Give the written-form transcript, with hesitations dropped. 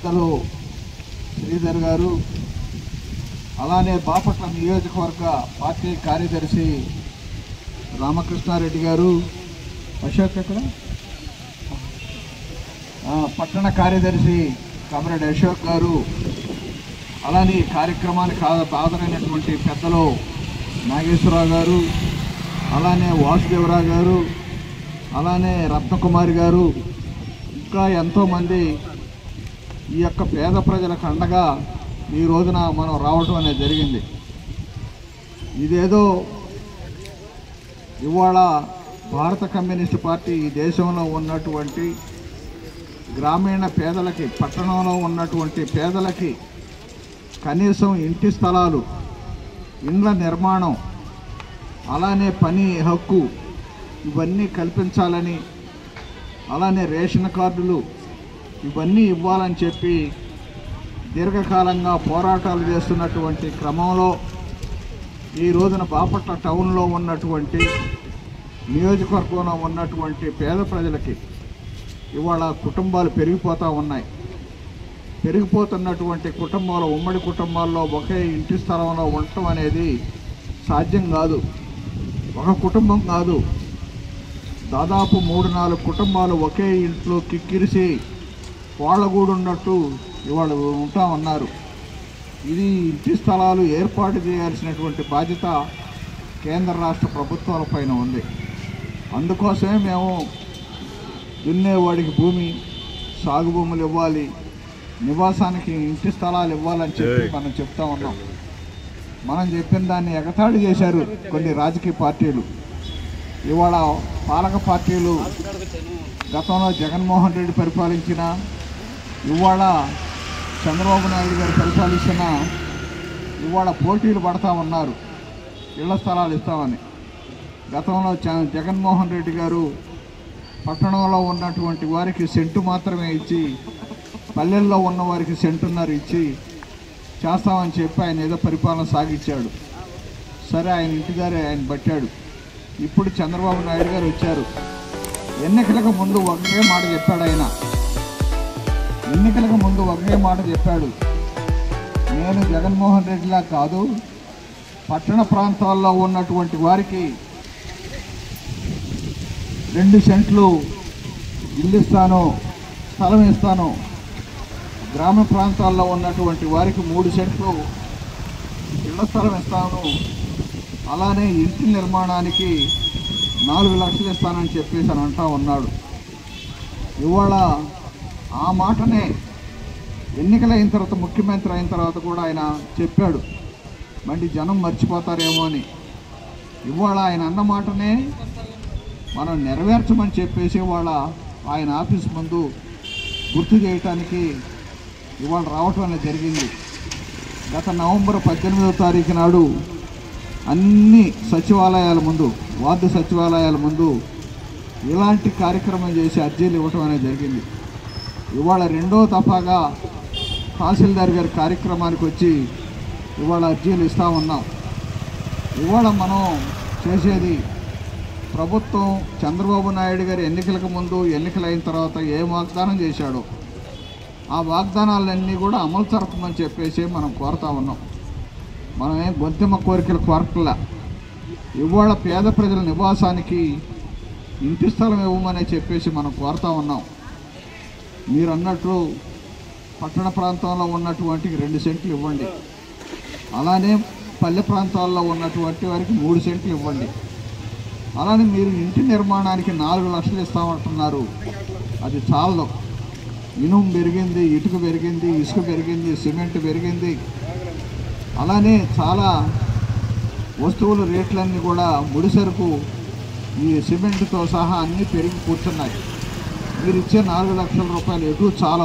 పెద్దలు శ్రీధర్ గారు, అలానే బాపట్ల నియోజకవర్గ పార్టీ కార్యదర్శి రామకృష్ణారెడ్డి గారు, అశోక్ ఎక్కడ పట్టణ కార్యదర్శి కామ్రేడ్ అశోక్ గారు, అలానే కార్యక్రమానికి హాజరైనటువంటి పెద్దలు నాగేశ్వరరావు గారు, అలానే వాసుదేవరావు గారు, అలానే రత్నకుమారి గారు, ఇంకా ఎంతోమంది ఈ యొక్క పేద ప్రజలకు అండగా ఈ రోజున మనం రావటం అనేది జరిగింది. ఇదేదో ఇవాళ భారత కమ్యూనిస్ట్ పార్టీ ఈ దేశంలో ఉన్నటువంటి గ్రామీణ పేదలకి, పట్టణంలో ఉన్నటువంటి పేదలకి కనీసం ఇంటి స్థలాలు, ఇండ్ల నిర్మాణం, అలానే పని హక్కు ఇవన్నీ కల్పించాలని, అలానే రేషన్ కార్డులు ఇవన్నీ ఇవ్వాలని చెప్పి దీర్ఘకాలంగా పోరాటాలు చేస్తున్నటువంటి క్రమంలో ఈ రోజున బాపట్ల టౌన్లో ఉన్నటువంటి నియోజకవర్గంలో ఉన్నటువంటి పేద ప్రజలకి ఇవాళ కుటుంబాలు పెరిగిపోతూ ఉన్నాయి. పెరిగిపోతున్నటువంటి కుటుంబాలు, ఉమ్మడి కుటుంబాల్లో ఒకే ఇంటి స్థలంలో ఉండటం అనేది సాధ్యం కాదు. ఒక కుటుంబం కాదు, దాదాపు 3-4 కుటుంబాలు ఒకే ఇంట్లో కిక్కిరిసి వాళ్ళగూడున్నట్టు ఇవాళ ఉంటా ఉన్నారు. ఇది ఇంటి స్థలాలు ఏర్పాటు చేయాల్సినటువంటి బాధ్యత కేంద్ర రాష్ట్ర ప్రభుత్వాలపైన ఉంది. అందుకోసమే మేము దున్నేవాడికి భూమి, సాగు భూములు ఇవ్వాలి, నివాసానికి ఇంటి స్థలాలు ఇవ్వాలని చెప్పి మనం చెప్తా ఉన్నాం. మనం చెప్పిన దాన్ని ఎగతాళి చేశారు కొన్ని రాజకీయ పార్టీలు. ఇవాళ పాలక పార్టీలు గతంలో జగన్మోహన్ రెడ్డి పరిపాలించిన, ఇవాళ చంద్రబాబు నాయుడు గారు పరిపాలించిన, ఇవాళ పోటీలు పడతా ఉన్నారు ఇళ్ల స్థలాలు ఇస్తామని. గతంలో జగన్మోహన్ రెడ్డి గారు పట్టణంలో ఉన్నటువంటి వారికి సెంటు మాత్రమే ఇచ్చి, పల్లెల్లో ఉన్న వారికి సెంటున్నర ఇచ్చి చేస్తామని చెప్పి ఆయన ఏదో పరిపాలన సాగించాడు. సరే, ఆయన ఇంటిదారే ఆయన పట్టాడు. ఇప్పుడు చంద్రబాబు నాయుడు గారు వచ్చారు. ఎన్నికలకు ముందు ఒకే మాట చెప్పాడు. ఎన్నికలకు ముందు ఒకే మాట చెప్పాడు, నేను జగన్మోహన్ రెడ్డిలా కాదు, పట్టణ ప్రాంతాల్లో ఉన్నటువంటి వారికి 2 సెంట్లు ఇల్లు ఇస్తాను, స్థలం ఇస్తాను, గ్రామ ప్రాంతాల్లో ఉన్నటువంటి వారికి 3 సెంట్లు ఇళ్ల స్థలం ఇస్తాను, అలానే ఇంటి నిర్మాణానికి 4 లక్షలు ఇస్తానని చెప్పేసి అని అంటా ఉన్నాడు. ఇవాళ ఆ మాటనే ఎన్నికలైన తర్వాత, ముఖ్యమంత్రి అయిన తర్వాత కూడా ఆయన చెప్పాడు. మళ్ళీ జనం మర్చిపోతారేమో అని. ఇవాళ ఆయన అన్న మాటనే మనం నెరవేర్చమని చెప్పేసి ఇవాళ ఆయన ఆఫీస్ ముందు గుర్తు చేయటానికి ఇవాళ రావటం అనేది జరిగింది. గత నవంబర్ 18వ తారీఖు నాడు అన్ని సచివాలయాల ముందు, వార్డు సచివాలయాల ముందు ఇలాంటి కార్యక్రమం చేసి అర్జీలు ఇవ్వటం అనేది జరిగింది. ఇవాళ 2వ దఫాగా తహసీల్దార్ గారి కార్యక్రమానికి వచ్చి ఇవాళ అర్జీలు ఇస్తూ ఉన్నాం. ఇవాళ మనం చేసేది, ప్రభుత్వం చంద్రబాబు నాయుడు గారి ఎన్నికలకు ముందు, ఎన్నికలైన తర్వాత ఏ వాగ్దానం చేశాడో ఆ వాగ్దానాలన్నీ కూడా అమలు జరపమని చెప్పేసి మనం కోరుతా ఉన్నాం. మనం ఏం గొంతెమ్మ కోరికలు కోరట్లా. ఇవాళ పేద ప్రజల నివాసానికి ఇంటి స్థలం ఇవ్వమని చెప్పేసి మనం కోరుతా ఉన్నాం. మీరు అన్నట్లు పట్టణ ప్రాంతంలో ఉన్నటువంటి 2 సెంట్లు ఇవ్వండి, అలానే పల్లె ప్రాంతాల్లో ఉన్నటువంటి వారికి 3 సెంట్లు ఇవ్వండి. అలానే మీరు ఇంటి నిర్మాణానికి 4 లక్షలు ఇస్తామంటున్నారు. అది చాలదు. ఇనుము పెరిగింది, ఇటుక పెరిగింది, ఇసుక పెరిగింది, సిమెంట్ పెరిగింది, అలానే చాలా వస్తువుల రేట్లన్నీ కూడా, ముడిసరుకు ఈ సిమెంట్తో సహా అన్నీ పెరిగి కూర్చున్నాయి. మీరు ఇచ్చే 4 లక్షల రూపాయలు ఎటు చాలా